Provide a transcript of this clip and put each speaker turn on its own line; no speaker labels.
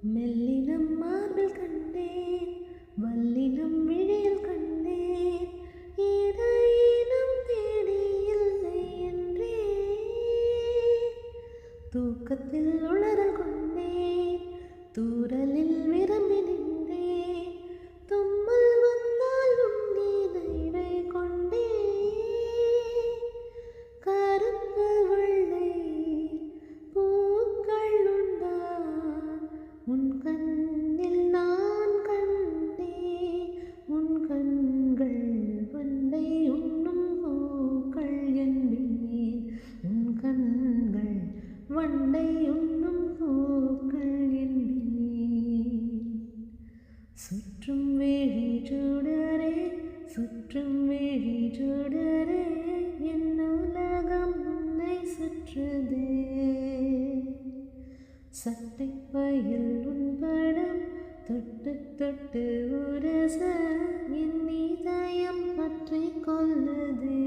மெல்லினம் மார்பில் கண்டேன், வல்லினம் விழியில் கண்டேன், இடையினம் தேடி இல்லை என்றே தூக்கத்தில் உளறல் கொண்டேன், தூரலில் விரும்பி நின்றேன், தும்மல் வந்தால் உன்னிதை கொண்டேன், கருப்பு வெள்ளை பூக்கள் உண்டா உன் கண்ணில் நான் கண்டேன், உன் கண்கள் வண்டை உண்ணும் பூக்கள் என்பேன், உன் கண்கள் வண்டை உண்ணும் பூக்கள் என்பேன். சுற்றும் விழி சுடரே, சுற்றும் விழி சுடரே, என் உலகம் உன்னை சுற்றுதே. சட்டை பையில் உன் படம் தொட்டு தொட்டு உரச என் இதயம் பற்றி கொள்ளுதே.